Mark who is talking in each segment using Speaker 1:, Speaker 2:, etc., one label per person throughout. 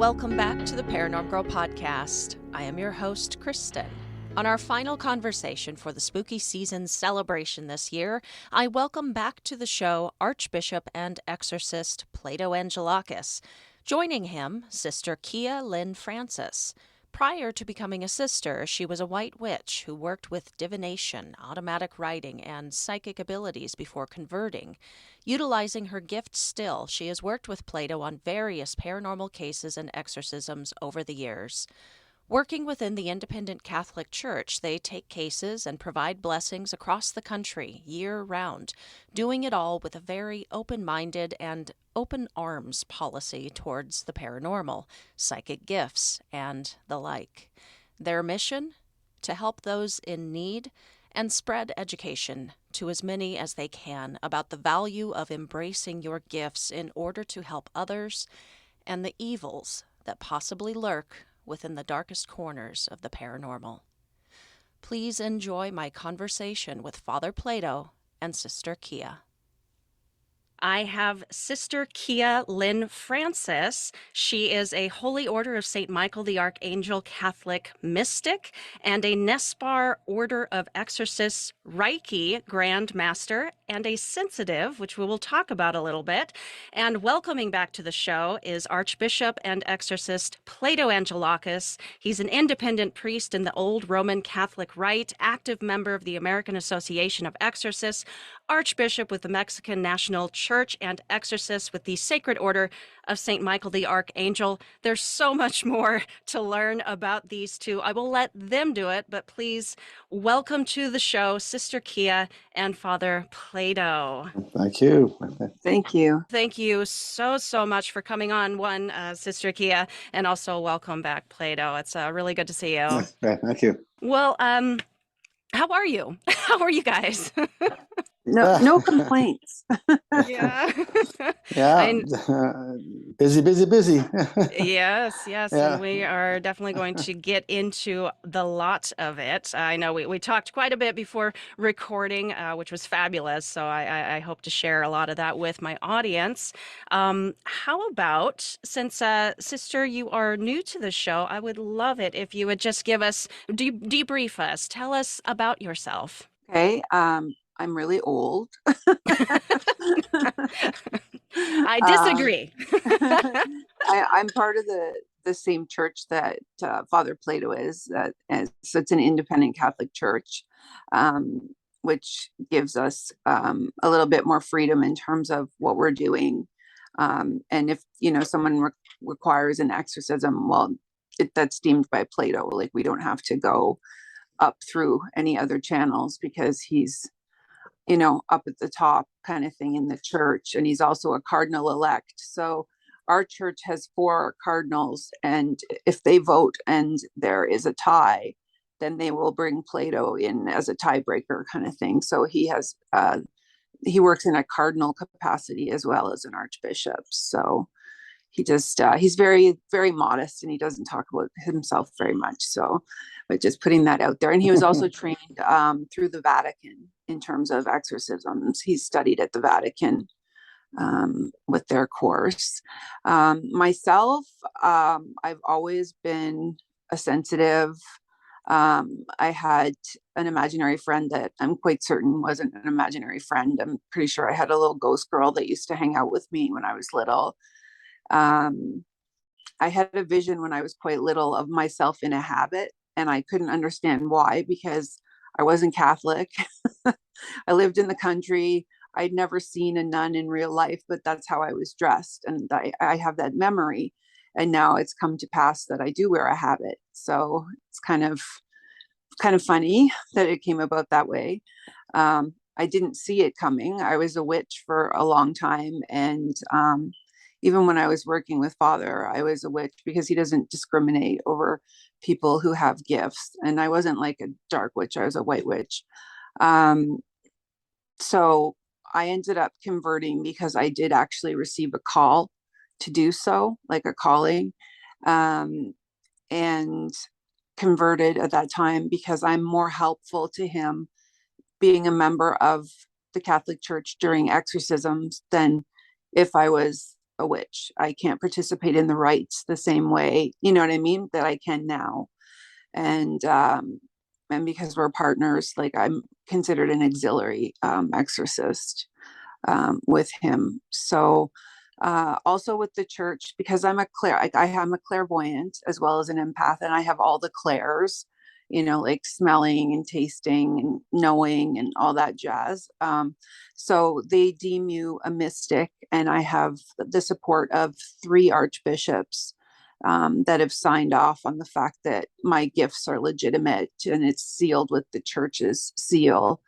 Speaker 1: Welcome back to the Paranormal Girl podcast. I am your host, Kristen. On our final conversation for the spooky season celebration this year, I welcome back to the show Archbishop and Exorcist Plato Angelakis. Joining him, Sister Keeyah Lynn Frances. Prior to becoming a sister, she was a white witch who worked with divination, automatic writing, and psychic abilities before converting. Utilizing her gifts still, she has worked with Plato on various paranormal cases and exorcisms over the years. Working within the independent Catholic Church, they take cases and provide blessings across the country year-round, doing it all with a very open-minded and open arms policy towards the paranormal, psychic gifts, and the like. Their mission? To help those in need and spread education to as many as they can about the value of embracing your gifts in order to help others and the evils that possibly lurk within the darkest corners of the paranormal. Please enjoy my conversation with Father Plato and Sister Keeyah. I have Sister Keeyah Lynn Frances. She is a Holy Order of St. Michael the Archangel Catholic mystic and a Nespar Order of Exorcists Reiki Grand Master and a sensitive, which we will talk about a little bit. And welcoming back to the show is Archbishop and Exorcist Plato Angelakis. He's an independent priest in the Old Roman Catholic Rite, active member of the American Association of Exorcists, Archbishop with the Mexican National Church, and exorcist with the Sacred Order of St. Michael the Archangel. There's so much more to learn about these two. I will let them do it, but please welcome to the show, Sister Keeyah and Father Plato.
Speaker 2: Thank you.
Speaker 3: Thank you.
Speaker 1: Thank you so much for coming on, Sister Keeyah, and also welcome back, Plato. It's really good to see you.
Speaker 2: Thank you.
Speaker 1: Well, how are you? How are you guys?
Speaker 3: No complaints.
Speaker 1: Yeah.
Speaker 2: Yeah. Busy.
Speaker 1: Yes.
Speaker 2: Yeah.
Speaker 1: And we are definitely going to get into the lot of it. I know we talked quite a bit before recording, which was fabulous. So I hope to share a lot of that with my audience. How about, since Sister, you are new to the show, I would love it if you would just give us, debrief us, tell us about yourself.
Speaker 3: Okay. I'm really old.
Speaker 1: I disagree.
Speaker 3: I'm part of the same church that Father Plato is. So it's an independent Catholic church, which gives us a little bit more freedom in terms of what we're doing. And if someone requires an exorcism, well, that's deemed by Plato. Like, we don't have to go up through any other channels because he's up at the top kind of thing in the church. And he's also a cardinal elect. So our church has 4 cardinals, and if they vote and there is a tie, then they will bring Plato in as a tiebreaker kind of thing. So he works in a cardinal capacity as well as an archbishop. So he's very, very modest, and he doesn't talk about himself very much. So, but just putting that out there. And he was also trained through the Vatican in terms of exorcisms. He studied at the Vatican with their course. Myself, I've always been a sensitive. I had an imaginary friend that I'm quite certain wasn't an imaginary friend. I'm pretty sure I had a little ghost girl that used to hang out with me when I was little. I had a vision when I was quite little of myself in a habit, and I couldn't understand why, because I wasn't Catholic. I lived in the country. I'd never seen a nun in real life, but that's how I was dressed. And I have that memory. And now it's come to pass that I do wear a habit. So it's kind of funny that it came about that way. I didn't see it coming. I was a witch for a long time. And even when I was working with Father, I was a witch because he doesn't discriminate over people who have gifts. And I wasn't like a dark witch. I was a white witch. So I ended up converting because I did actually receive a call to do so, like a calling, and converted at that time because I'm more helpful to him being a member of the Catholic Church during exorcisms than if I was a witch. I can't participate in the rites the same way, you know what I mean, that I can now. And because we're partners, like I'm considered an auxiliary exorcist with him. So also with the church, because I am a clairvoyant as well as an empath, and I have all the clairs, you know, like smelling and tasting and knowing and all that jazz. So they deem you a mystic, and I have the support of 3 archbishops that have signed off on the fact that my gifts are legitimate and it's sealed with the church's seal.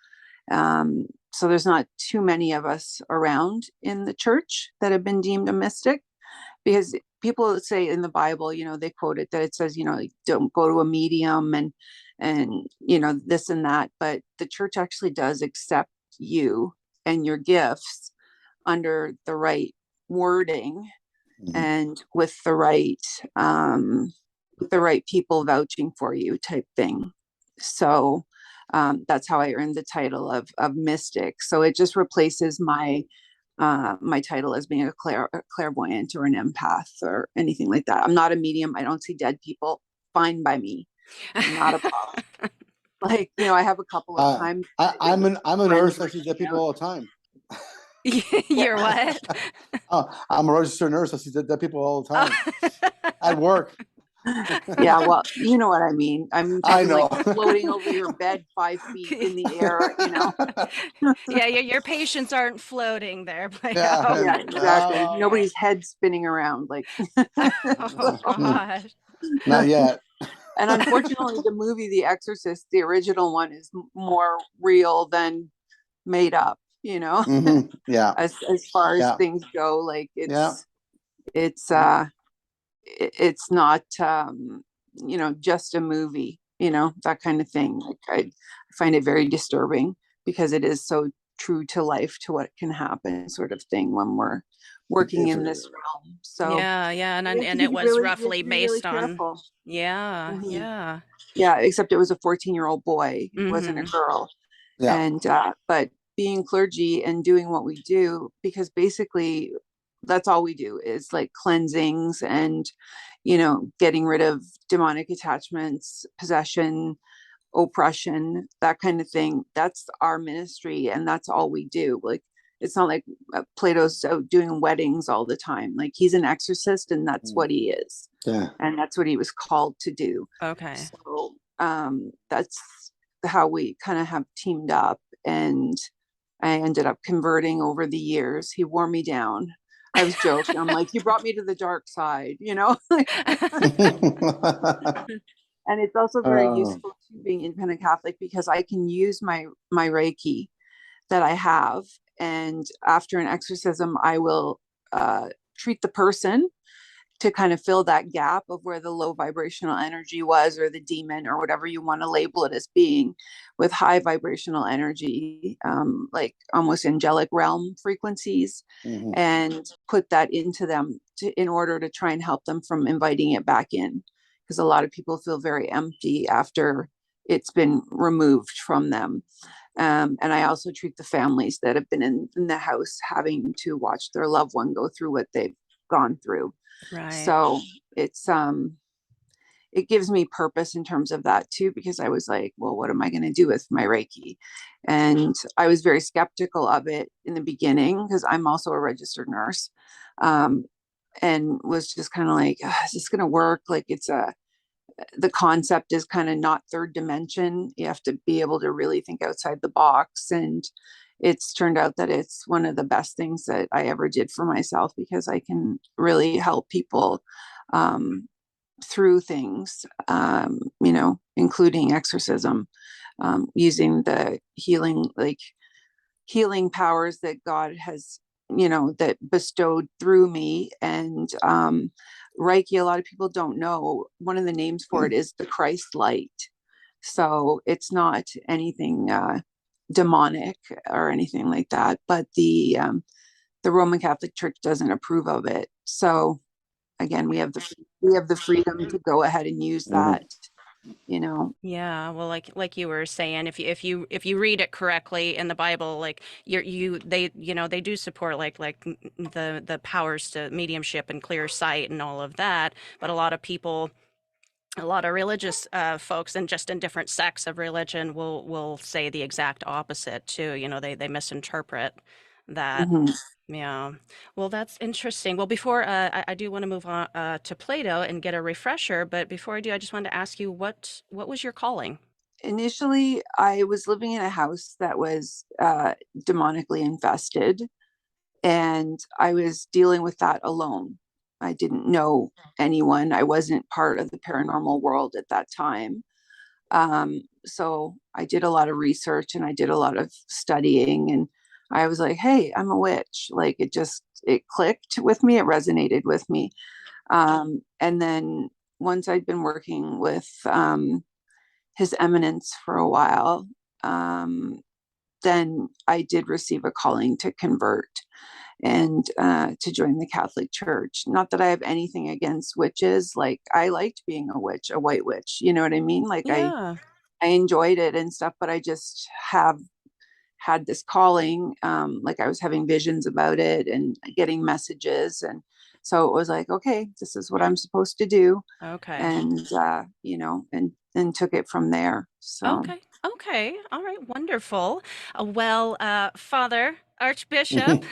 Speaker 3: So there's not too many of us around in the church that have been deemed a mystic, because people say in the Bible, you know, they quote it that it says, you know, like, don't go to a medium and, you know, this and that. But the church actually does accept you and your gifts under the right wording and with the right people vouching for you type thing. So that's how I earned the title of mystic. So it just replaces my title as being a clairvoyant or an empath or anything like that. I'm not a medium. I don't see dead people. Fine by me. Not a problem. Like, you know, I have a couple of times.
Speaker 2: I'm a nurse. I see dead people all the time.
Speaker 1: You're what?
Speaker 2: I'm a registered nurse. I see dead people all the time at work.
Speaker 3: Yeah, well, you know what I mean.
Speaker 2: I know.
Speaker 3: Like floating over your bed 5 feet in the air, you know.
Speaker 1: Yeah, your patients aren't floating there.
Speaker 3: Yeah, exactly. Nobody's head spinning around like.
Speaker 1: Oh gosh.
Speaker 2: Not yet.
Speaker 3: And unfortunately, the movie The Exorcist, the original one, is more real than made up. You know.
Speaker 2: Mm-hmm. Yeah.
Speaker 3: As far as things go, like it's not you know, just a movie, you know, that kind of thing. Like I find it very disturbing because it is so true to life, to what can happen, sort of thing, when we're working in this realm. So
Speaker 1: yeah, and it was really, roughly based on
Speaker 3: yeah, except it was a 14-year-old boy. It wasn't a girl. And but being clergy and doing what we do, because basically that's all we do is like cleansings and, you know, getting rid of demonic attachments, possession, oppression, that kind of thing. That's our ministry, and that's all we do. Like, it's not like Plato's out doing weddings all the time. Like, he's an exorcist, and that's what he is.
Speaker 2: Yeah.
Speaker 3: And that's what he was called to do.
Speaker 1: Okay.
Speaker 3: So that's how we kind of have teamed up, and I ended up converting over the years. He wore me down. I was joking. I'm like, you brought me to the dark side, you know? And it's also very useful to being independent Catholic, because I can use my Reiki that I have. And after an exorcism, I will treat the person to kind of fill that gap of where the low vibrational energy was, or the demon, or whatever you want to label it as being, with high vibrational energy, like almost angelic realm frequencies, and put that into them in order to try and help them from inviting it back in. Because a lot of people feel very empty after it's been removed from them. And I also treat the families that have been in the house having to watch their loved one go through what they've gone through.
Speaker 1: Right.
Speaker 3: So it's it gives me purpose in terms of that too, because I was like, well, what am I going to do with my Reiki? And I was very skeptical of it in the beginning, because I'm also a registered nurse, and was just kind of like, is this going to work? Like, the concept is kind of not third dimension. You have to be able to really think outside the box. And it's turned out that it's one of the best things that I ever did for myself, because I can really help people through things, you know, including exorcism, using the healing powers that God has, you know, that bestowed through me. And Reiki, a lot of people don't know, one of the names for it is the Christ light. So it's not anything demonic or anything like that, but the Roman Catholic Church doesn't approve of it. So again, we have the freedom to go ahead and use that you know.
Speaker 1: Yeah, well, like you were saying, if you read it correctly in the Bible, like they they do support the powers to mediumship and clear sight and all of that, but a lot of people, a lot of religious folks, and just in different sects of religion, will say the exact opposite too. They misinterpret that.
Speaker 3: Mhm.
Speaker 1: Yeah. Well, that's interesting. Well, before I do want to move on to Plato and get a refresher, but before I do, I just wanted to ask you what was your calling?
Speaker 3: Initially, I was living in a house that was demonically infested, and I was dealing with that alone. I didn't know anyone. I wasn't part of the paranormal world at that time. So I did a lot of research and I did a lot of studying, and I was like, hey, I'm a witch. Like it clicked with me, it resonated with me. And then once I'd been working with His Eminence for a while, then I did receive a calling to convert and to join the Catholic Church. Not that I have anything against witches. Like I liked being a witch, a white witch. You know what I mean? Like
Speaker 1: Yeah.
Speaker 3: I enjoyed it and stuff, but I just have had this calling. Like I was having visions about it and getting messages, and so it was like, okay, this is what I'm supposed to do,
Speaker 1: Okay.
Speaker 3: and and took it from there. So
Speaker 1: Okay. Okay. All right. Wonderful. Well, Father Archbishop,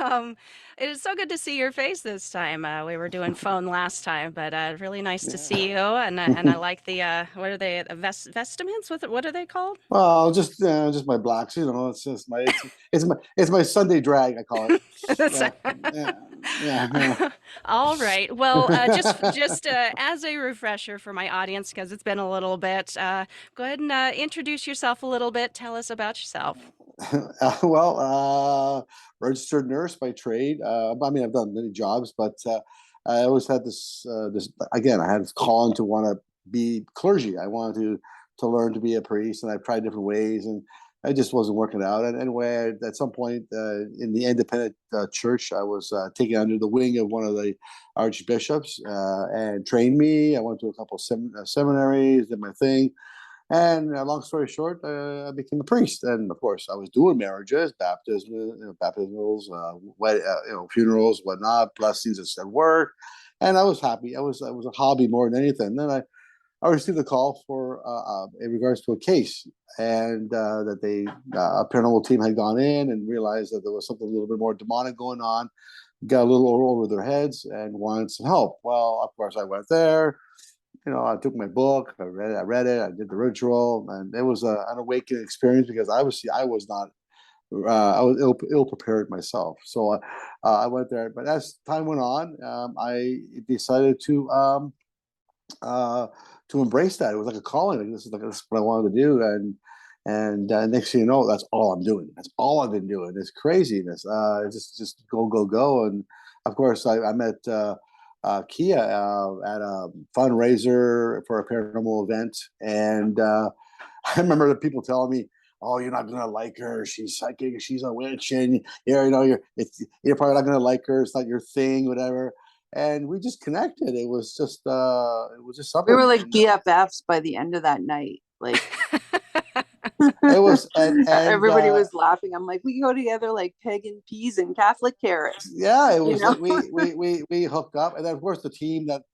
Speaker 1: um, it is so good to see your face this time. We were doing phone last time, but really nice to see you. And I like the what are they? Vestments? What are they called?
Speaker 2: Well, just my blacks, It's just it's my Sunday drag, I call it. Yeah, yeah, yeah.
Speaker 1: All right. Well, just as a refresher for my audience, because it's been a little bit, go ahead and introduce yourself a little bit. Tell us about yourself.
Speaker 2: Well, registered nurse by trade. I mean, I've done many jobs, but I always had this again. I had this calling to want to be clergy. I wanted to learn to be a priest, and I've tried different ways, and it just wasn't working out. And anyway, at some point in the independent church, I was taken under the wing of one of the archbishops and trained me. I went to a couple seminaries, did my thing, and long story short, I became a priest. And of course, I was doing marriages, baptismals, funerals, whatnot, blessings at work, and I was happy. It was a hobby more than anything. Then I received a call for in regards to a case, and that a paranormal team had gone in and realized that there was something a little bit more demonic going on. Got a little over their heads and wanted some help. Well, of course, I went there. I took my book, I read it, I did the ritual, and it was an awakening experience because I was not, I was ill prepared myself. So I went there, but as time went on, I decided to embrace that. It was like a calling. Like, this is what I wanted to do, and next thing you know, that's all I'm doing. That's all I've been doing. It's craziness. Just go go go, and of course I met. Keeyah at a fundraiser for a paranormal event, and I remember the people telling me, "Oh, you're not gonna like her. She's psychic. She's a witch, and you're probably not gonna like her. It's not your thing, whatever." And we just connected. It was just
Speaker 3: we were
Speaker 2: something.
Speaker 3: like BFFs by the end of that night. Like
Speaker 2: It was and
Speaker 3: everybody was laughing. I'm like, we go together like pagan peas and Catholic carrots,
Speaker 2: yeah, it
Speaker 3: you
Speaker 2: was
Speaker 3: know.
Speaker 2: like we hooked up, and then of course the team that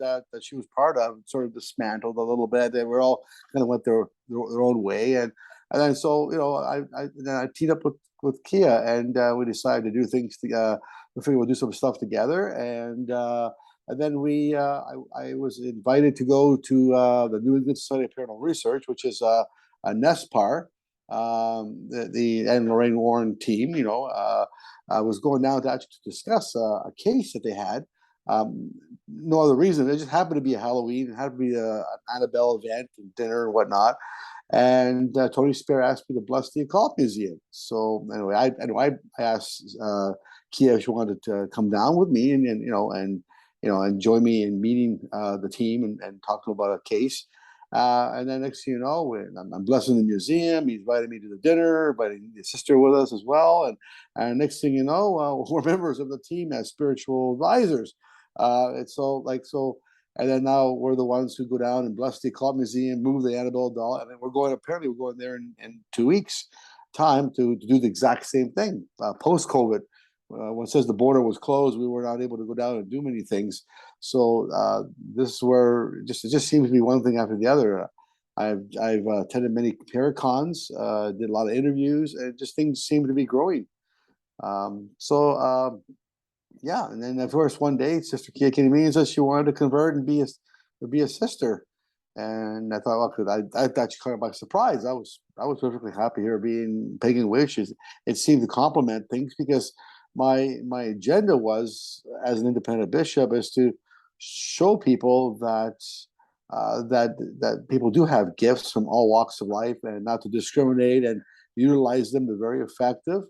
Speaker 2: she was part of sort of dismantled a little bit. They were all kind of went their own way, and then so then I teamed up with Keeyah, and we decided to do things. We figured we'll do some stuff together, and then I was invited to go to the New England Society of Paranormal Research, which is a NESPAR, the and Lorraine Warren team, I was going down to actually discuss a case that they had. No other reason. It just happened to be a Halloween. It happened to be an Annabelle event and dinner and whatnot. And Tony Spare asked me to bless the Occult Museum. So anyway, I asked Keeyah if she wanted to come down with me and join me in meeting the team and talking about a case. And then next thing you know, I'm blessing the museum. He invited me to the dinner, invited his sister with us as well. And next thing you know, we're members of the team as spiritual advisors. It's so And then now we're the ones who go down and bless the Occult Museum, move the Annabelle doll, and then we're going there in 2 weeks' time to do the exact same thing. Post-COVID, when it says the border was closed, we were not able to go down and do many things. So this is where it just seems to be one thing after the other. I've attended many paracons, did a lot of interviews, and just things seem to be growing. Yeah, and then of course one day Sister Keeyah came to me and said she wanted to convert and be a sister, and I thought, well, I thought she caught me by surprise. I was perfectly happy here being pagan witch. It seemed to complement things because my agenda was, as an independent bishop, is to show people that that people do have gifts from all walks of life, and not to discriminate and utilize them. They're very effective.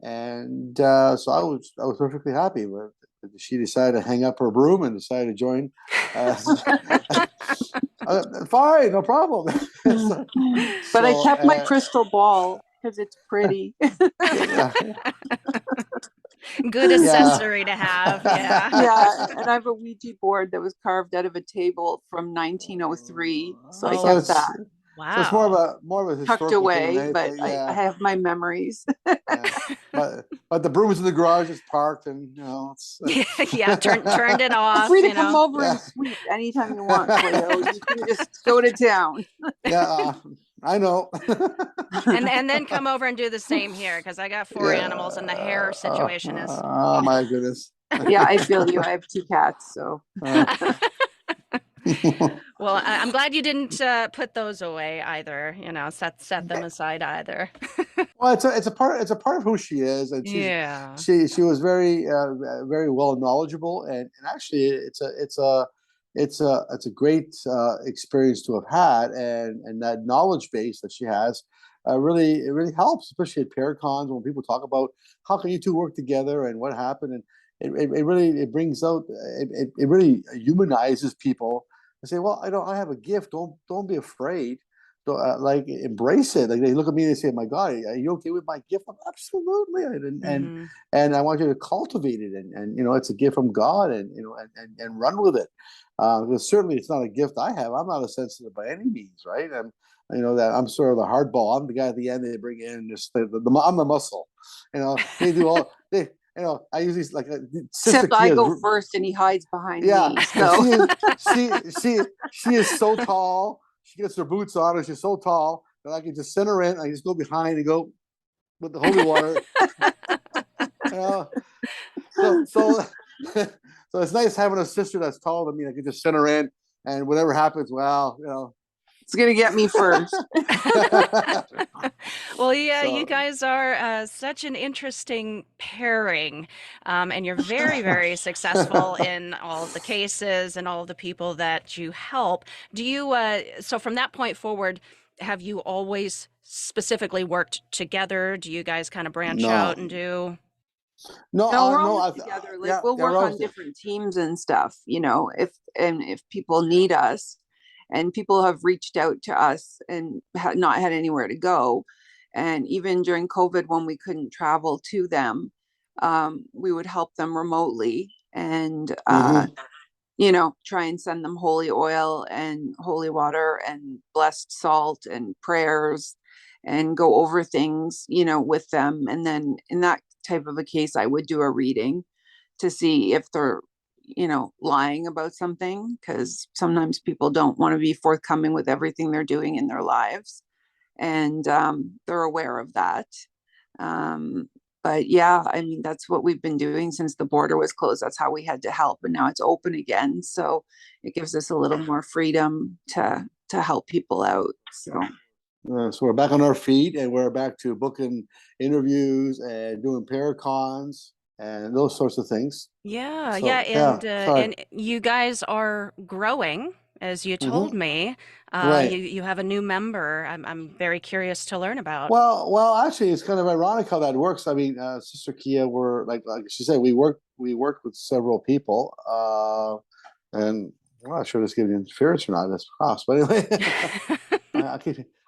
Speaker 2: And so I was perfectly happy. But she decided to hang up her broom and decided to join. Fine, no problem.
Speaker 3: But I kept my crystal ball because it's pretty.
Speaker 2: Yeah.
Speaker 1: Good accessory to have. Yeah.
Speaker 3: Yeah, and I have a Ouija board that was carved out of a table from 1903, so I kept that.
Speaker 1: Wow.
Speaker 2: So it's more of a
Speaker 3: Tucked
Speaker 2: historical
Speaker 3: away,
Speaker 2: thing,
Speaker 3: but I have my memories.
Speaker 2: Yeah. But the broom is in the garage, it's parked, and it's
Speaker 1: turned it off.
Speaker 3: Free to come over and sweep anytime you want, Plato. You can just go to town.
Speaker 2: Yeah, I know.
Speaker 1: and then come over and do the same here, because I got 4 animals and the hair situation is.
Speaker 2: Oh my goodness.
Speaker 3: Yeah, I feel you. I have 2 cats, so.
Speaker 1: Well, I'm glad you didn't put those away either. Set them aside either.
Speaker 2: Well, it's a part of who she is, and she was very very well knowledgeable, and actually it's a great experience to have had, and that knowledge base that she has it really helps, especially at paracons when people talk about how can you two work together and what happened, and it really brings out it really humanizes people. I say, well, I have a gift. Don't be afraid. Like embrace it. Like they look at me and they say, "My God, are you okay with my gift?" I'm, absolutely, and I want you to cultivate it, and it's a gift from God, and and run with it. Because certainly it's not a gift I have. I'm not a sensitive by any means, right? That I'm sort of the hardball. I'm the guy at the end they bring in. And just I'm the muscle. They do all they. I usually like
Speaker 3: except I go first and he hides behind me. So
Speaker 2: she is so tall. She gets her boots on, and she's so tall that I can just send her in. I just go behind and go with the holy water. So it's nice having a sister that's taller than me. I can just send her in, and whatever happens, well,
Speaker 3: it's gonna get me first.
Speaker 1: Well, yeah, you guys are such an interesting pairing, and you're very, very successful in all of the cases and all of the people that you help. Do you? So from that point forward, have you always specifically worked together? Do you guys kind of branch out and do?
Speaker 3: No, we're always together. Like we'll work on different teams and stuff. If people need us. And people have reached out to us and not had anywhere to go. And even during COVID, when we couldn't travel to them, we would help them remotely and, try and send them holy oil and holy water and blessed salt and prayers and go over things, with them. And then in that type of a case, I would do a reading to see if they're lying about something, because sometimes people don't want to be forthcoming with everything they're doing in their lives, and they're aware of that. But yeah, that's what we've been doing since the border was closed. That's how we had to help, and now it's open again, so it gives us a little more freedom to help people out. So
Speaker 2: we're back on our feet, and we're back to booking interviews and doing paracons and those sorts of things.
Speaker 1: And you guys are growing, as you told me.
Speaker 2: Right.
Speaker 1: You have a new member. I'm very curious to learn about.
Speaker 2: Well, actually, it's kind of ironic how that works. I mean, Sister Keeyah, we're like she said, we worked with several people, and I'm not sure this gives you interference or not. That's cross, but anyway,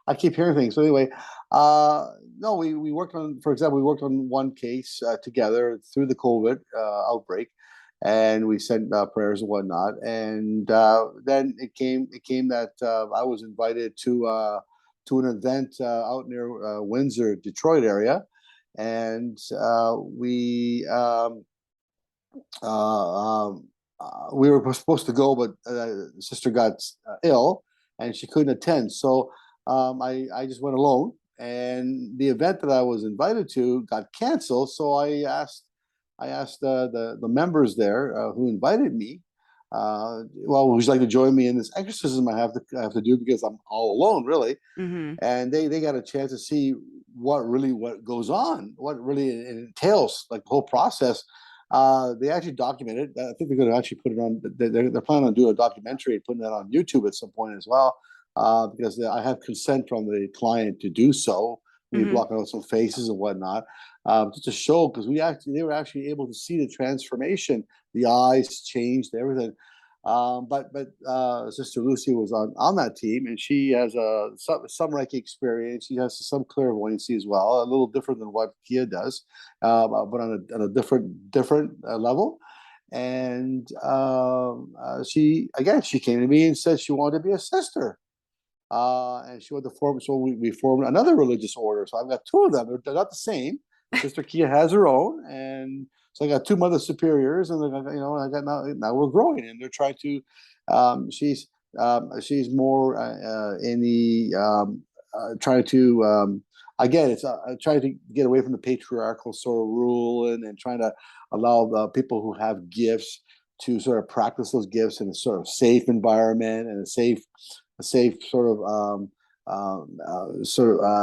Speaker 2: I keep hearing things. So anyway, no, we worked on, for example, one case together through the COVID outbreak, and we sent prayers and whatnot. And then it came that I was invited to an event out near Windsor, Detroit area, and we were supposed to go, but sister got ill and she couldn't attend. So I just went alone, and the event that I was invited to got canceled. So I asked the members there who invited me, well, would you like to join me in this exorcism I have to do, because I'm all alone, really.
Speaker 1: Mm-hmm.
Speaker 2: And they got a chance to see what goes on, what really it entails, like the whole process. They actually documented. I think they're going to actually put it on. They're planning on doing a documentary and putting that on YouTube at some point as well, because I have consent from the client to do so. We block out some faces and whatnot, just to show, because they were actually able to see the transformation. The eyes changed, everything. But Sister Lucy was on that team, and she has some Reiki experience. She has some clairvoyancy as well, a little different than what Keeyah does, but on a different level. And she came to me and said she wanted to be a sister, and she wanted to form. So we formed another religious order. So I've got two of them. They're not the same. Sister Keeyah has her own, and so I got two Mother Superiors, and I got now we're growing, and they're trying to. She's more in the trying to again. It's trying to get away from the patriarchal sort of rule, and trying to allow the people who have gifts to sort of practice those gifts in a sort of safe environment and a safe sort of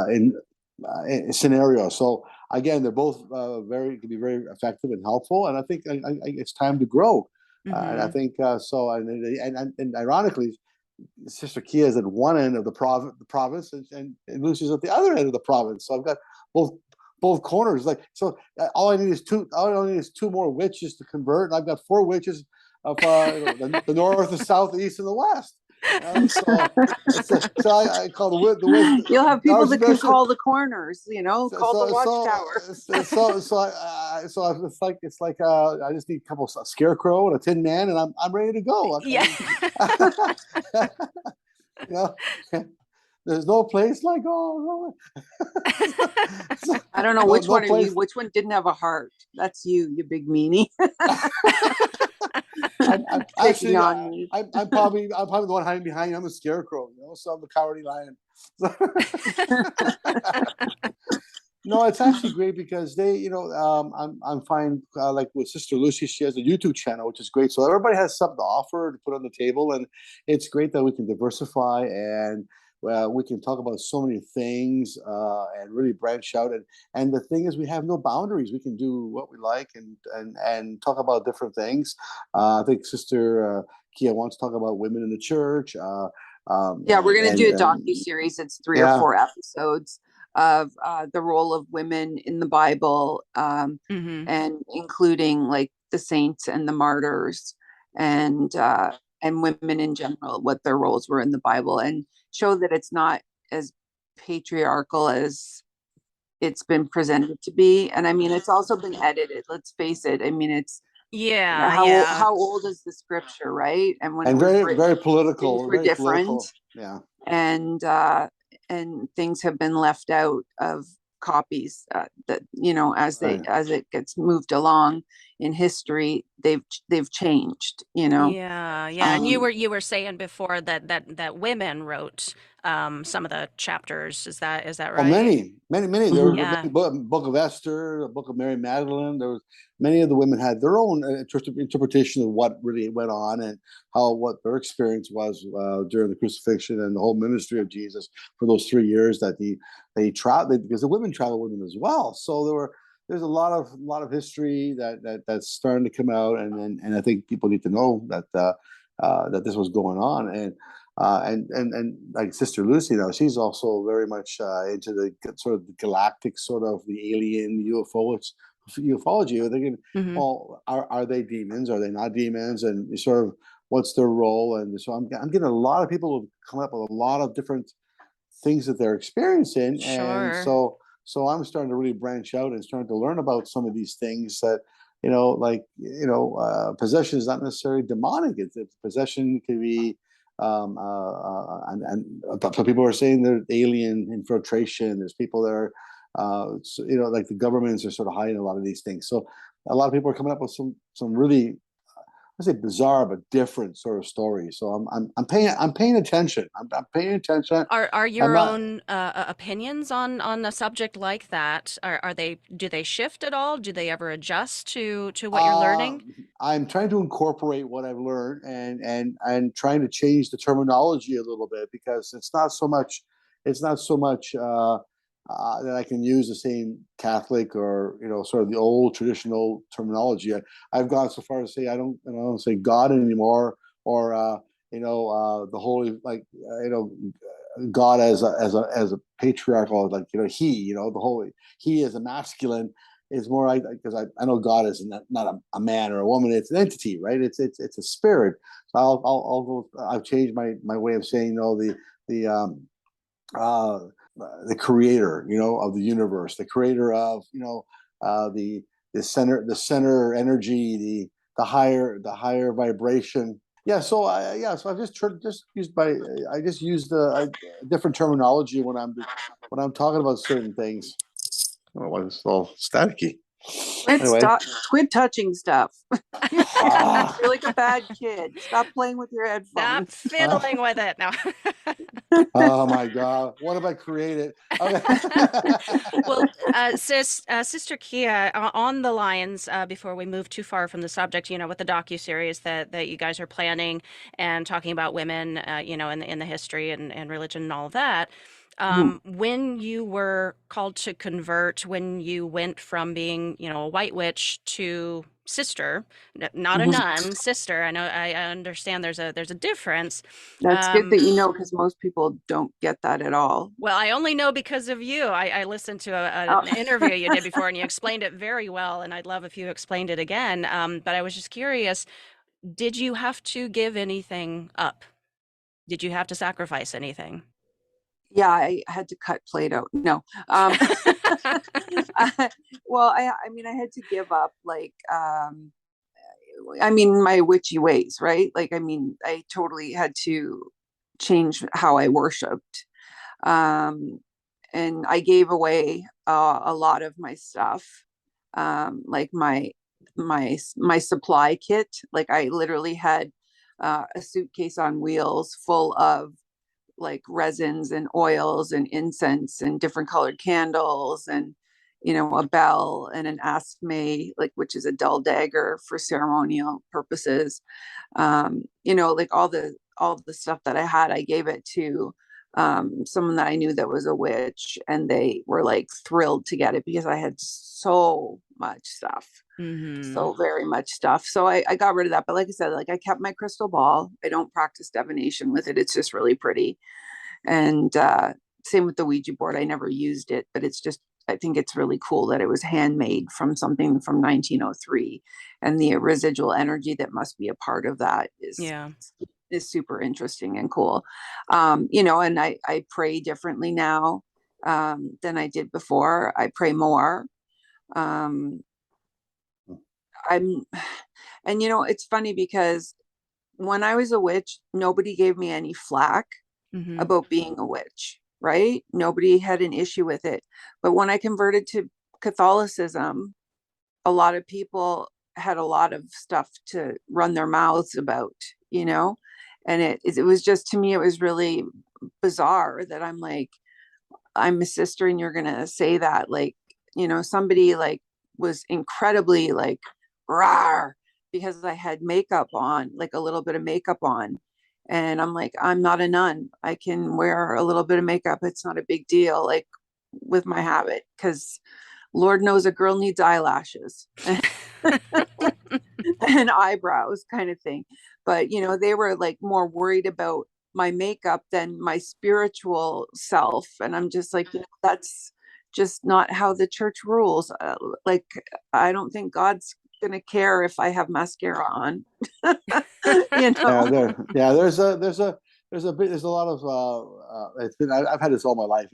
Speaker 2: in scenario. So again, they're both can be very effective and helpful, and I think it's time to grow. And I think so. And ironically, Sister Keeyah is at one end of the province, and Lucy's at the other end of the province. So I've got both corners. Like, so all I need is two more witches to convert, and I've got four witches of the north, the south, the east, and the west. So I call the wisdom.
Speaker 3: You'll have people that can call the corners, call the watchtower.
Speaker 2: So it's like I just need a couple of scarecrow and a tin man, and I'm ready to go.
Speaker 1: Yeah.
Speaker 2: There's no place like home.
Speaker 3: I don't know which one are you. Which one didn't have a heart? That's you big meanie.
Speaker 2: I'm probably the one hiding behind you. I'm a scarecrow, so I'm the cowardly lion. No, it's actually great because they, I'm fine. Like with Sister Lucy, she has a YouTube channel, which is great. So everybody has something to offer to put on the table, and it's great that we can diversify, and we can talk about so many things and really branch out. And the thing is, we have no boundaries. We can do what we like and talk about different things. I think Sister Keeyah wants to talk about women in the church.
Speaker 3: Yeah, we're going to do a docu-series. It's 3 or 4 episodes of the role of women in the Bible, and including like the saints and the martyrs, and women in general, what their roles were in the Bible, and show that it's not as patriarchal as it's been presented to be. And I mean, it's also been edited. Let's face it. I mean, it's how old is the scripture, right? And when
Speaker 2: very political,
Speaker 3: things were different,
Speaker 2: political. Yeah,
Speaker 3: and things have been left out of copies that as it gets moved along in history, they've changed.
Speaker 1: And you were saying before that women wrote some of the chapters. Is that right?
Speaker 2: Oh, many. There was many Book of Esther, the Book of Mary Magdalene. There was many of the women had their own interpretation of what really went on and what their experience was during the crucifixion and the whole ministry of Jesus for those 3 years that they traveled, because the women traveled with him as well. So there's a lot of history that's starting to come out, and I think people need to know that this was going on, and like Sister Lucy now, she's also very much into the sort of the galactic sort of the alien ufology. They're thinking, well, are they demons? Are they not demons? And sort of what's their role? And so I'm getting a lot of people who come up with a lot of different things that they're experiencing, and so I'm starting to really branch out and starting to learn about some of these things that possession is not necessarily demonic. Possession could be, and some people are saying there's alien infiltration. There's people that are, like the governments are sort of hiding a lot of these things. So a lot of people are coming up with some really, I say bizarre but different sort of stories. So I'm paying attention. I'm paying attention.
Speaker 1: Are your own opinions on a subject like that, do they shift at all? Do they ever adjust to what you're learning?
Speaker 2: I'm trying to incorporate what I've learned and trying to change the terminology a little bit, because it's not so much that I can use the same Catholic or sort of the old traditional terminology. I've gone so far to say I don't say God anymore, or the holy, God as a patriarchal, he, the holy, he as a masculine is more like, because I know God is not a man or a woman. It's an entity, right? It's a spirit. So I'll go. I've changed my way of saying the creator, of the universe, the creator of the center energy, the higher vibration. Yeah. So so I've just used a different terminology when I'm talking about certain things. I don't know why it's all staticky. Anyway.
Speaker 3: Quit touching stuff. You're like a bad kid. Stop playing with your headphones.
Speaker 1: Stop fiddling with it. No.
Speaker 2: Oh my God! What have I created? Okay.
Speaker 1: Well, Sister Keeyah, on the lines, before we move too far from the subject, with the docuseries that you guys are planning and talking about women, in the history and religion and all of that. When you were called to convert, when you went from being, a white witch to sister, not a nun, sister. I understand there's a difference.
Speaker 3: That's good that you know, because most people don't get that at all.
Speaker 1: Well, I only know because of you. I listened to an interview you did before, and you explained it very well, and I'd love if you explained it again. But I was just curious, did you have to give anything up? Did you have to sacrifice anything?
Speaker 3: Yeah, I had to cut Plato. No. Well, I mean, I had to give up, my witchy ways, right? I totally had to change how I worshiped. And I gave away a lot of my stuff, like my supply kit. Like I literally had a suitcase on wheels full of resins and oils and incense and different colored candles, and a bell and an asthma, which is a dull dagger for ceremonial purposes. All the stuff that I had, I gave it to someone that I knew that was a witch, and they were thrilled to get it because I had so much stuff. So very much stuff. So I got rid of that. But like I said, I kept my crystal ball. I don't practice divination with it. It's just really pretty. And same with the Ouija board. I never used it, but I think it's really cool that it was handmade from something from 1903, and the residual energy that must be a part of that is super interesting and cool. And I pray differently now than I did before. I pray more. It's funny because when I was a witch, nobody gave me any flack about being a witch, right? Nobody had an issue with it. But when I converted to Catholicism, a lot of people had a lot of stuff to run their mouths about, and it was just, to me, it was really bizarre that I'm a sister and you're going to say that, somebody was incredibly rawr, because I had makeup on, a little bit of makeup on. And I'm I'm not a nun. I can wear a little bit of makeup. It's not a big deal, with my habit, because Lord knows a girl needs eyelashes and eyebrows kind of thing. But, they were more worried about my makeup than my spiritual self. And I'm just that's just not how the church rules. I don't think God's gonna care if I have mascara on.
Speaker 2: There's there's a lot of I've had this all my life.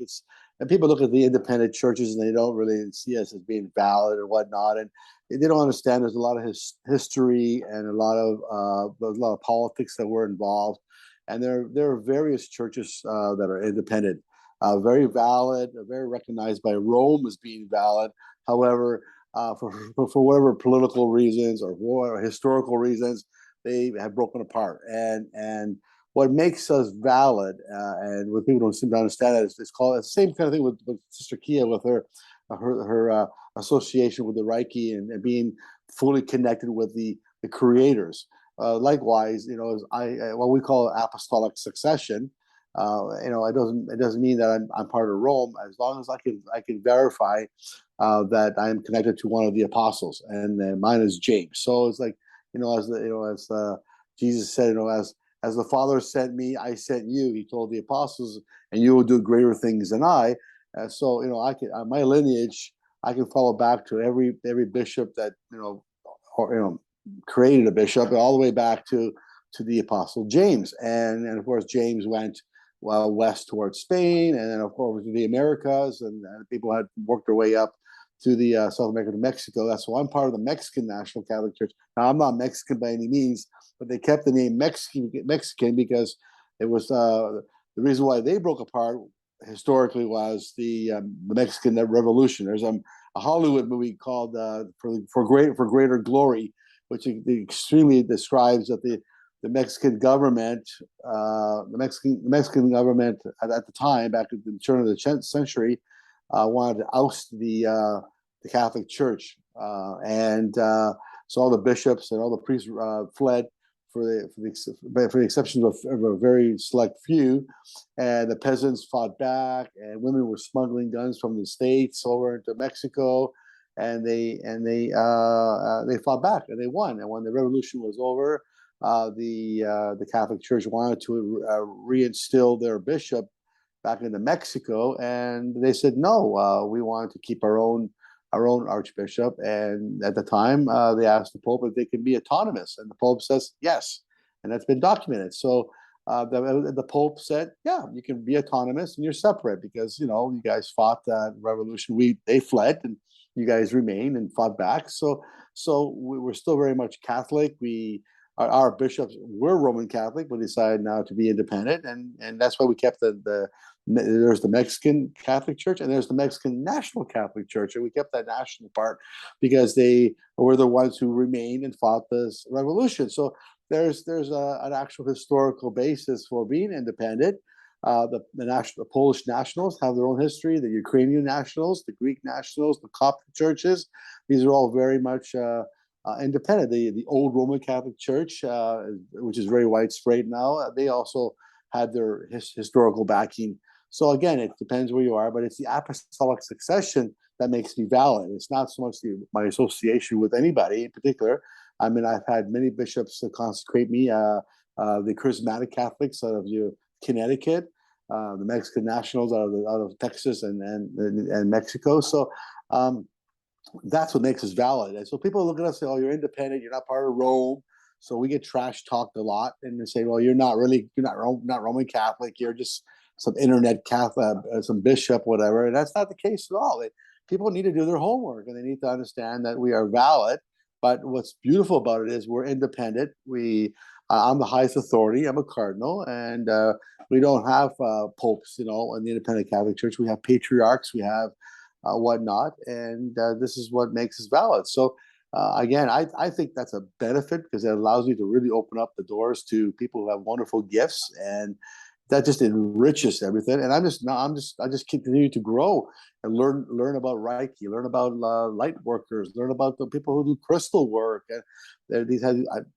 Speaker 2: And people look at the independent churches and they don't really see us as being valid or whatnot, and they don't understand there's a lot of history and there's a lot of politics that were involved, and there are various churches that are independent, very valid, very recognized by Rome as being valid. However, for whatever political reasons or historical reasons, they have broken apart, and what makes us valid, and what people don't seem to understand, that it's called the same kind of thing with Sister Keeyah, with her association with the Reiki, and being fully connected with the creators. Likewise, what we call apostolic succession. It doesn't mean that I'm part of Rome, as long as I can verify that I am connected to one of the apostles, and mine is James. So it's like, as Jesus said, as the Father sent me, I sent you. He told the apostles, and you will do greater things than I. So I can, my lineage, I can follow back to every bishop that created a bishop, all the way back to the apostle James, and of course James went west towards Spain, and then of course to the Americas, and people had worked their way up to the South America, to Mexico. That's why I'm part of the Mexican National Catholic Church. Now, I'm not Mexican by any means, but they kept the name Mexican because it was the reason why they broke apart historically was the Mexican Revolution. There's a Hollywood movie called For Greater Glory, which extremely describes that the Mexican government, the Mexican government at the time, back at the turn of the 10th century, wanted to oust the Catholic Church, and so all the bishops and all the priests fled, for the exception of a very select few, and the peasants fought back, and women were smuggling guns from the States over into Mexico, and they fought back, and they won. And when the revolution was over, the Catholic Church wanted to reinstill their bishop back into Mexico, and they said no. We wanted to keep our own archbishop, and at the time they asked the Pope if they can be autonomous, and the Pope says yes, and that's been documented. So the Pope said, yeah, you can be autonomous and you're separate, because you guys fought that revolution. They fled, and you guys remained and fought back. So we were still very much Catholic. Our bishops were Roman Catholic, but decided now to be independent, and that's why we kept there's the Mexican Catholic Church, and there's the Mexican National Catholic Church, and we kept that national part because they were the ones who remained and fought this revolution. So there's an actual historical basis for being independent. The Polish nationals have their own history. The Ukrainian nationals, the Greek nationals, the Coptic churches, these are all very much independent. The old Roman Catholic Church, which is very widespread now, they also had their historical backing. So again, it depends where you are, but it's the apostolic succession that makes me valid. It's not so much my association with anybody in particular. I mean, I've had many bishops consecrate me, the charismatic Catholics out of Connecticut, the Mexican nationals out of Texas and Mexico. So that's what makes us valid. And so people look at us and say, oh, you're independent, you're not part of Rome. So we get trash talked a lot, and they say, well, you're not Roman Catholic, you're just some internet Catholic, some bishop, whatever. And that's not the case at all. People need to do their homework, and they need to understand that we are valid. But what's beautiful about it is we're independent. I'm the highest authority. I'm a cardinal, and we don't have popes, in the independent Catholic Church. We have patriarchs, we have whatnot, and this is what makes us valid. So again, I think that's a benefit, because it allows you to really open up the doors to people who have wonderful gifts, and that just enriches everything. And I just continue to grow and learn about Reiki, learn about light workers, learn about the people who do crystal work. And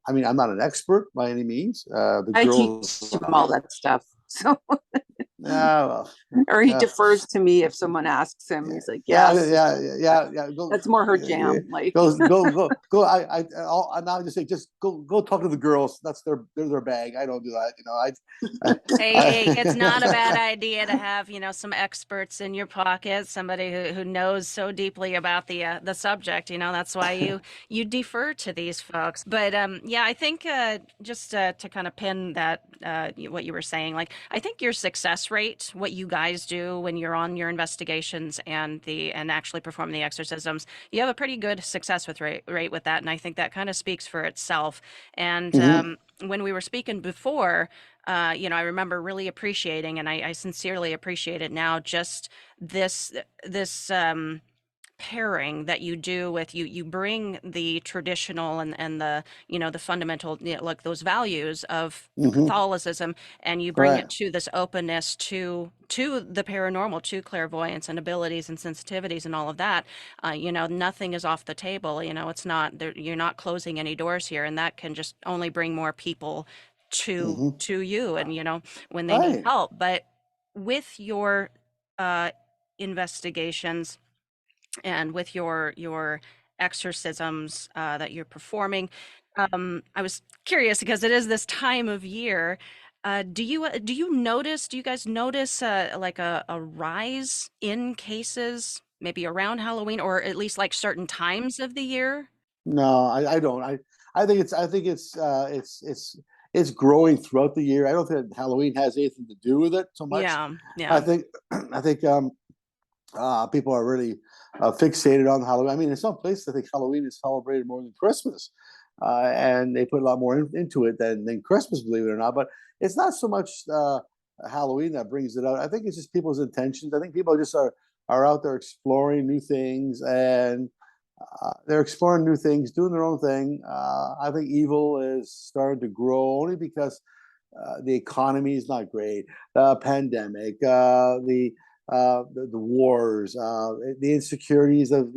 Speaker 2: I mean, I'm not an expert by any means.
Speaker 3: I teach them all that stuff. So
Speaker 2: Yeah, well,
Speaker 3: Or he
Speaker 2: yeah.
Speaker 3: defers to me if someone asks him. He's like,
Speaker 2: Yeah,
Speaker 3: yes,
Speaker 2: yeah.
Speaker 3: that's more her jam. Like,
Speaker 2: Go. I now just say, just go talk to the girls. That's their bag. I don't do that.
Speaker 1: Hey, it's not a bad idea to have, some experts in your pocket, somebody who knows so deeply about the subject. That's why you defer to these folks. But yeah, I think just to kind of pin that what you were saying, like I think your success rate, what you guys do when you're on your investigations and actually perform the exorcisms, you have a pretty good success rate with that, and I think that kind of speaks for itself. And
Speaker 2: Mhm.
Speaker 1: when we were speaking before. I remember really appreciating, and I sincerely appreciate it now, just this pairing that you do with you bring the traditional and the fundamental, like those values of
Speaker 2: Mhm.
Speaker 1: Catholicism, and you bring it
Speaker 2: Right.
Speaker 1: to this openness to the paranormal, to clairvoyance and abilities and sensitivities and all of that. Nothing is off the table. It's not there, you're not closing any doors here, and that can just only bring more people to
Speaker 2: Mhm.
Speaker 1: to you, and when they need
Speaker 2: Right.
Speaker 1: help. But with your uh investigations and with your exorcisms that you're performing, I was curious because it is this time of year. Do you guys notice like a rise in cases maybe around Halloween, or at least like certain times of the year?
Speaker 2: No, I don't. I think it's growing throughout the year. I don't think Halloween has anything to do with it so much.
Speaker 1: Yeah,
Speaker 2: I
Speaker 1: yeah.
Speaker 2: think I think people are really fixated on Halloween. I mean, in some places, I think Halloween is celebrated more than Christmas, and they put a lot more into it than Christmas, believe it or not. But it's not so much Halloween that brings it out. I think it's just people's intentions. I think people just are out there exploring new things, and they're exploring new things, doing their own thing. I think evil is starting to grow only because the economy is not great, the pandemic, the wars, the insecurities of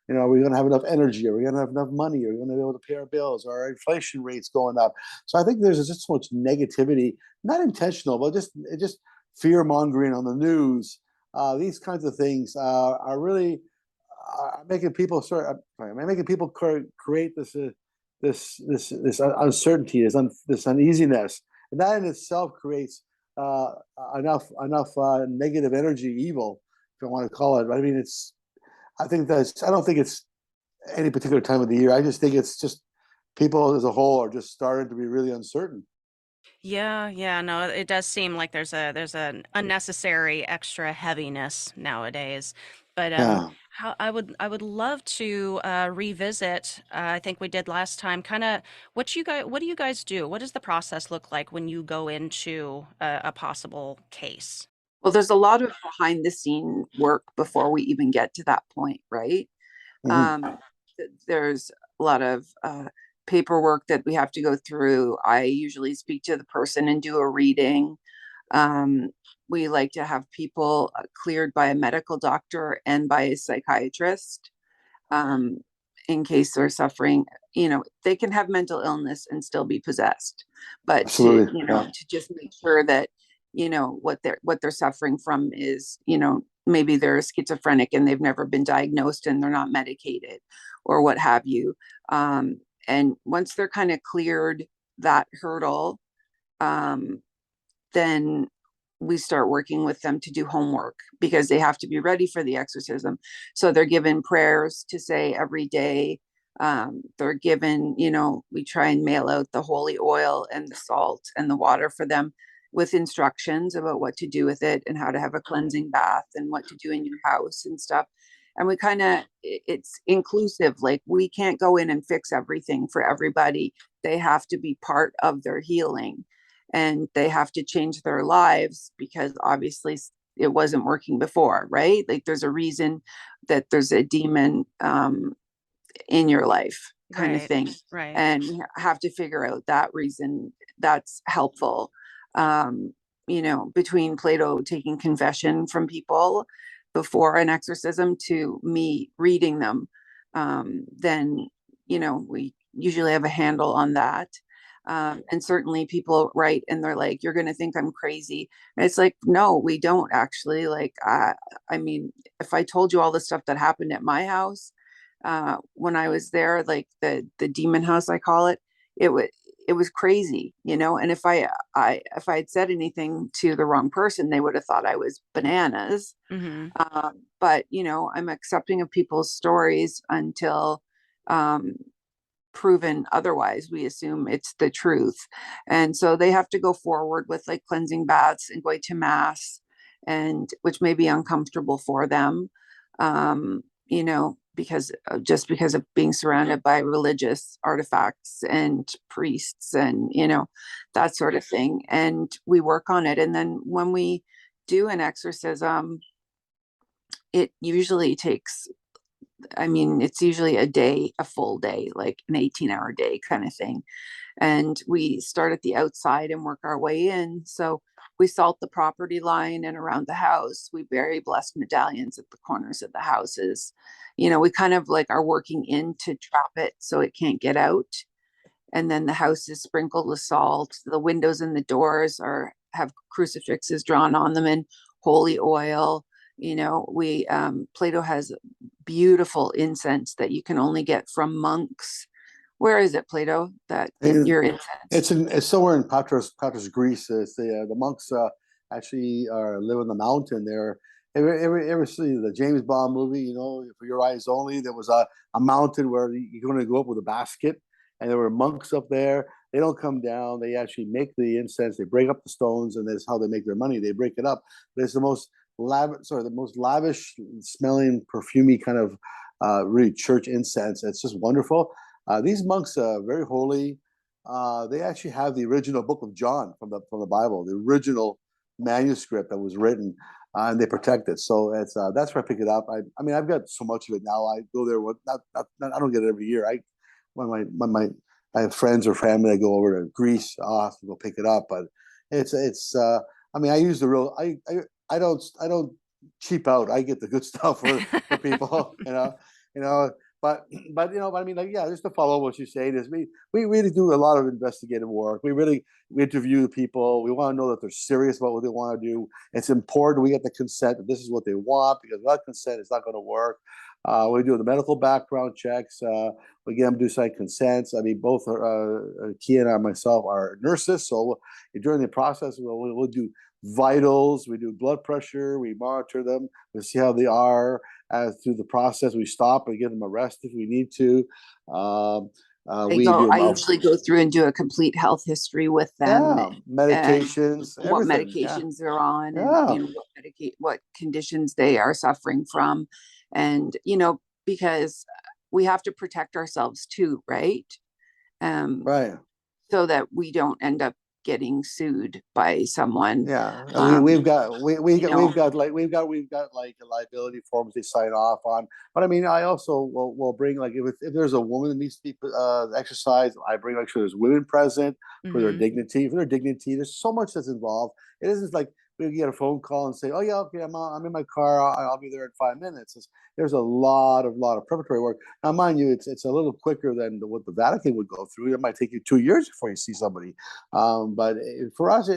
Speaker 2: are we going to have enough energy? Are we going to have enough money? Are we going to be able to pay our bills? Are our inflation rates going up? So I think there's just so much negativity, not intentional, but just fear mongering on the news. These kinds of things are really making people making people create this uncertainty, this uneasiness, and that in itself creates uh, enough negative energy, evil, if you want to call it. I mean, I don't think it's any particular time of the year. I just think it's just people as a whole are just starting to be really uncertain.
Speaker 1: Yeah, yeah, no, it does seem like there's an unnecessary extra heaviness nowadays. But
Speaker 2: Yeah.
Speaker 1: how I would love to revisit. I think we did last time. Kind of what do you guys do? What does the process look like when you go into a possible case?
Speaker 3: well, there's a lot of behind the scene work before we even get to that point, right?
Speaker 2: Hmm.
Speaker 3: Um, there's a lot of paperwork that we have to go through. I usually speak to the person and do a reading. Um, we like to have people cleared by a medical doctor and by a psychiatrist, um, in case they're suffering. They can have mental illness and still be possessed, but to
Speaker 2: Absolutely. Yeah.
Speaker 3: to just make sure that what they're suffering from is, maybe they're schizophrenic and they've never been diagnosed and they're not medicated or what have you. And once they're kind of cleared that hurdle, um, then we start working with them to do homework because they have to be ready for the exorcism. So they're given prayers to say every day. They're given, we try and mail out the holy oil and the salt and the water for them with instructions about what to do with it and how to have a cleansing bath and what to do in your house and stuff. And we kind of, it's inclusive. Like, we can't go in and fix everything for everybody. They have to be part of their healing, and they have to change their lives because obviously it wasn't working before, right? Like, there's a reason that there's a demon in your life, kind of
Speaker 1: Right,
Speaker 3: thing.
Speaker 1: right.
Speaker 3: And we have to figure out that reason. That's helpful. Between Plato taking confession from people before an exorcism to me reading them, then we usually have a handle on that. And certainly people write and they're like, you're going to think I'm crazy. And it's like, no, we don't actually. Like, I mean, if I told you all the stuff that happened at my house when I was there, like the demon house, I call it, it was crazy, you know. And if I had said anything to the wrong person, they would have thought I was bananas.
Speaker 1: Mm-hmm.
Speaker 3: But you know, I'm accepting of people's stories until um, proven otherwise. We assume it's the truth, and so they have to go forward with like cleansing baths and going to mass, and which may be uncomfortable for them, you know, because just because of being surrounded by religious artifacts and priests and you know that sort of thing. And we work on it, and then when we do an exorcism, it usually takes, I mean, it's usually a day, a full day, like an 18-hour day kind of thing. And we start at the outside and work our way in. So we salt the property line and around the house. We bury blessed medallions at the corners of the houses. You know, we kind of like are working in to trap it so it can't get out. And then the house is sprinkled with salt. The windows and the doors have crucifixes drawn on them and holy oil. You know, we Plato has beautiful incense that you can only get from monks. Where is it, Plato? That your incense?
Speaker 2: It's somewhere in Patras, Greece. It's the monks actually live in the mountain there. Ever see the James Bond movie? You know, For Your Eyes Only. There was a mountain where you're going to go up with a basket, and there were monks up there. They don't come down. They actually make the incense. They break up the stones, and that's how they make their money. They break it up. But it's the most lavish smelling, perfumey kind of really church incense. It's just wonderful. These monks are very holy. They actually have the original book of John from the Bible, the original manuscript that was written, and they protect it. So it's that's where I pick it up. I mean, I've got so much of it now. I go there. I don't get it every year. I have friends or family that go over to Greece. I'll have to go pick it up. But it's. I mean, I use the real. I don't cheap out. I get the good stuff for people. You know. But I mean, like, yeah, just to follow what you're saying is we really do a lot of investigative work. We interview people. We want to know that they're serious about what they want to do. It's important we get the consent that this is what they want, because without consent, it's not going to work. We do the medical background checks. We get them to sign consents. I mean, both Keeyah and I, myself, are nurses, so during the process, we'll do vitals. We do blood pressure. We monitor them. We see how they are. Through the process, we stop and give them a rest if we need to.
Speaker 3: I usually go through and do a complete health history with them.
Speaker 2: Yeah, medications,
Speaker 3: and what
Speaker 2: everything.
Speaker 3: medications they're on,
Speaker 2: Yeah.
Speaker 3: and you know, what conditions they are suffering from, and you know, because we have to protect ourselves too, right?
Speaker 2: Right.
Speaker 3: So that we don't end up getting sued by someone.
Speaker 2: Yeah, we've got like liability forms they sign off on. But I mean, I also will bring, like, if there's a woman that needs to be exercised, I bring, make sure there's women present for their dignity. For their dignity, there's so much that's involved. It isn't like we get a phone call and say, "Oh yeah, okay, I'm in my car. I'll be there in 5 minutes." There's a lot of preparatory work. Now, mind you, it's a little quicker than what the Vatican would go through. It might take you 2 years before you see somebody. But for us,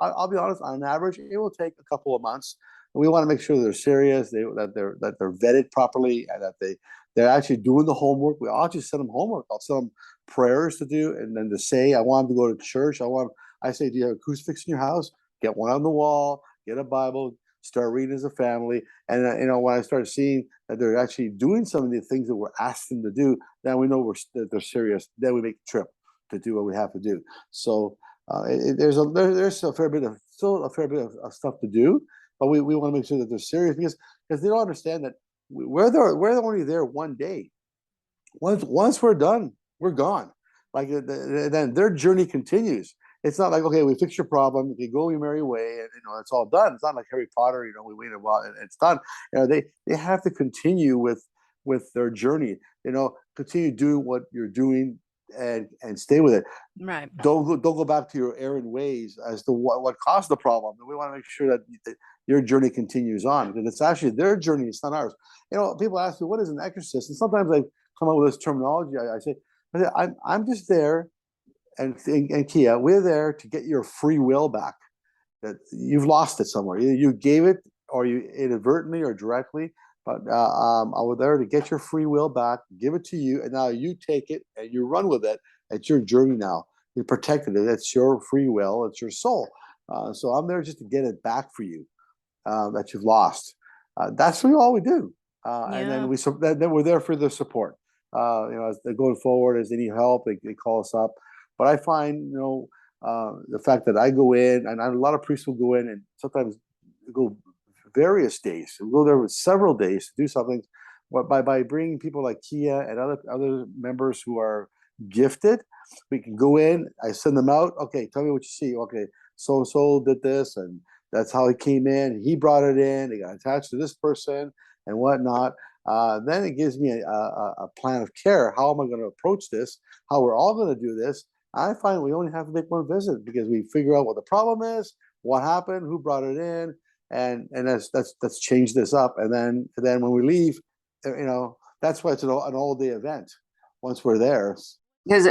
Speaker 2: I'll be honest. On average, it will take a couple of months. We want to make sure they're serious, that they're vetted properly, and that they're actually doing the homework. I'll just send them homework. I'll send them prayers to do, and then to say, I want them to go to church. I say, do you have a crucifix in your house? Get one on the wall. Get a Bible. Start reading as a family. And when I start seeing that they're actually doing some of the things that we're asking them to do, then we know that they're serious. Then we make the trip to do what we have to do. So there's a fair bit of stuff to do, but we want to make sure that they're serious, because they don't understand that we're only there one day. Once we're done, we're gone. Like, then their journey continues. It's not like, okay, we fix your problem, you go your merry way, and it's all done. It's not like Harry Potter, we wait a while and it's done. They have to continue with their journey. Continue doing what you're doing and stay with it.
Speaker 1: Right.
Speaker 2: Don't go back to your errant ways as to what caused the problem. We want to make sure that your journey continues on, because it's actually their journey. It's not ours. People ask me, what is an exorcist? And sometimes I come up with this terminology. I say, I'm just there and Keeyah, we're there to get your free will back. That you've lost it somewhere. Either you gave it, or you inadvertently or directly. But I was there to get your free will back, give it to you, and now you take it and you run with it. It's your journey now. You protected it. It's your free will. It's your soul. So I'm there just to get it back for you that you've lost. That's really all we do. And then we're there for the support. As they're going forward, as they need help, they call us up. But I find, the fact that I go in, and a lot of priests will go in and sometimes go various days. We'll go there with several days to do something. By bringing people like Keeyah and other members who are gifted, we can go in. I send them out. Okay, tell me what you see. Okay, so and so did this, and that's how he came in. He brought it in. They got attached to this person and whatnot. Then it gives me a plan of care. How am I going to approach this? How we're all going to do this? I find we only have to make one visit because we figure out what the problem is, what happened, who brought it in, and that's changed this up. And then when we leave, that's why it's an all-day event. Once we're there,
Speaker 3: because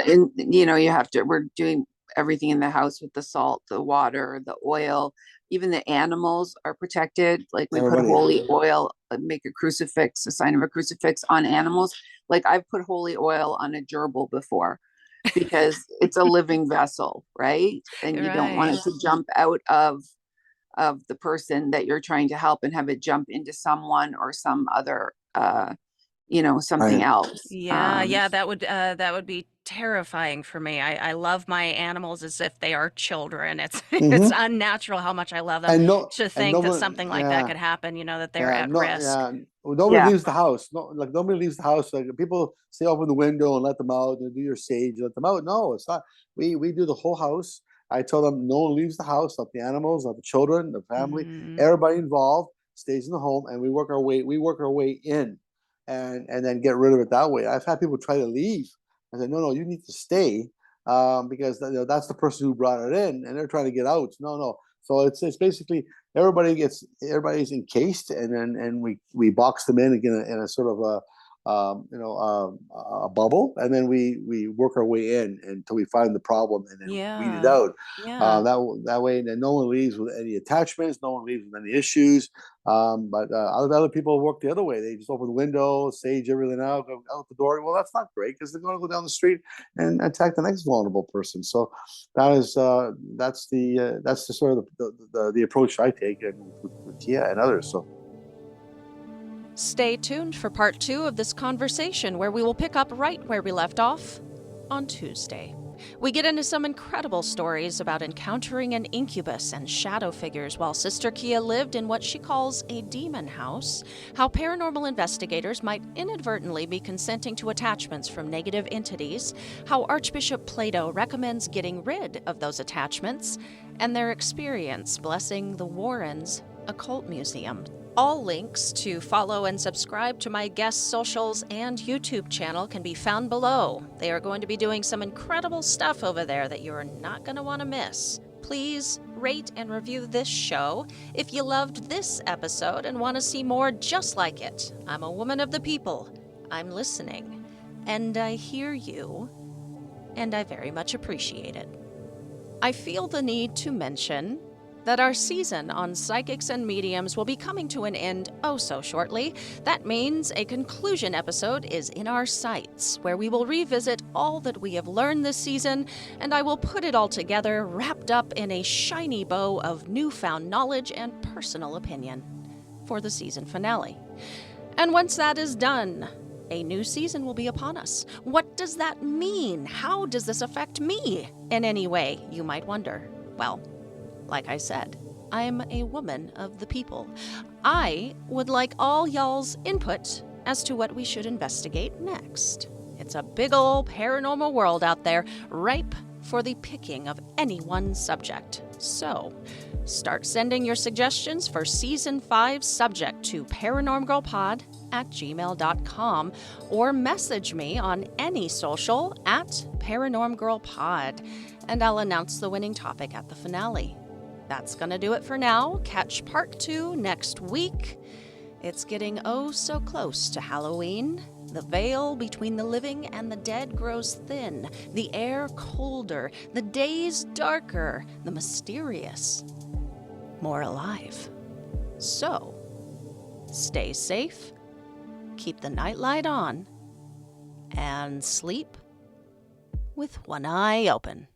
Speaker 3: we're doing everything in the house with the salt, the water, the oil. Even the animals are protected. Like we put holy oil, make a crucifix, a sign of a crucifix on animals. Like I've put holy oil on a gerbil before, because it's a living vessel, right? And you don't want it to jump out of the person that you're trying to help and have it jump into someone or some other something else.
Speaker 1: That would be terrifying for me. I love my animals as if they are children. It's it's unnatural how much I love them. To think that something like that could happen, that they're at risk.
Speaker 2: Nobody leaves the house. Nobody leaves the house. Like people stay open the window and let them out and do your sage, let them out. No, it's not. We do the whole house. I tell them no one leaves the house, not the animals, not the children, the family, everybody involved stays in the home, and we work our way in. And then get rid of it that way. I've had people try to leave. I said, no, you need to stay because that's the person who brought it in, and they're trying to get out. No. So it's basically everybody's encased, and then we box them in again in a sort of a bubble, and then we work our way in until we find the problem and then weed it out. That way, and no one leaves with any attachments, no one leaves with any issues. But other people work the other way. They just open the window, sage everything out, go out the door. Well, that's not great because they're going to go down the street and attack the next vulnerable person. So that's the sort of the approach I take with Keeyah and others. So.
Speaker 1: Stay tuned for part 2 of this conversation, where we will pick up right where we left off on Tuesday. We get into some incredible stories about encountering an incubus and shadow figures while Sister Keeyah lived in what she calls a demon house, how paranormal investigators might inadvertently be consenting to attachments from negative entities, how Archbishop Plato recommends getting rid of those attachments, and their experience blessing the Warrens' Occult Museum. All links to follow and subscribe to my guest socials and YouTube channel can be found below. They are going to be doing some incredible stuff over there that you're not going to want to miss. Please rate and review this show if you loved this episode and want to see more just like it. I'm a woman of the people. I'm listening. And I hear you. And I very much appreciate it. I feel the need to mention that our season on psychics and mediums will be coming to an end oh so shortly. That means a conclusion episode is in our sights, where we will revisit all that we have learned this season, and I will put it all together, wrapped up in a shiny bow of newfound knowledge and personal opinion for the season finale. And once that is done, a new season will be upon us. What does that mean? How does this affect me in any way, you might wonder? Well, like I said, I am a woman of the people. I would like all y'all's input as to what we should investigate next. It's a big ol' paranormal world out there, ripe for the picking of any one subject. So, start sending your suggestions for Season 5 subject to paranormgirlpod@gmail.com or message me on any social @paranormgirlpod, and I'll announce the winning topic at the finale. That's going to do it for now. Catch part 2 next week. It's getting oh so close to Halloween, The veil between the living and the dead grows thin, the air colder, the days darker, the mysterious more alive. So, stay safe, keep the nightlight on, and sleep with one eye open.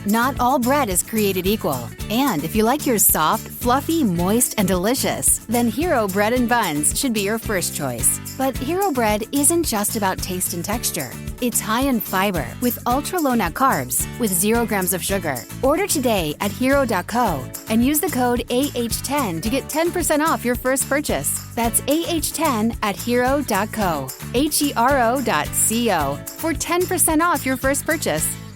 Speaker 4: Not all bread is created equal. And if you like yours soft, fluffy, moist, and delicious, then Hero Bread and Buns should be your first choice. But Hero Bread isn't just about taste and texture. It's high in fiber with ultra-low net carbs with 0 grams of sugar. Order today at hero.co and use the code AH10 to get 10% off your first purchase. That's AH10 at hero.co, HERO.co for 10% off your first purchase.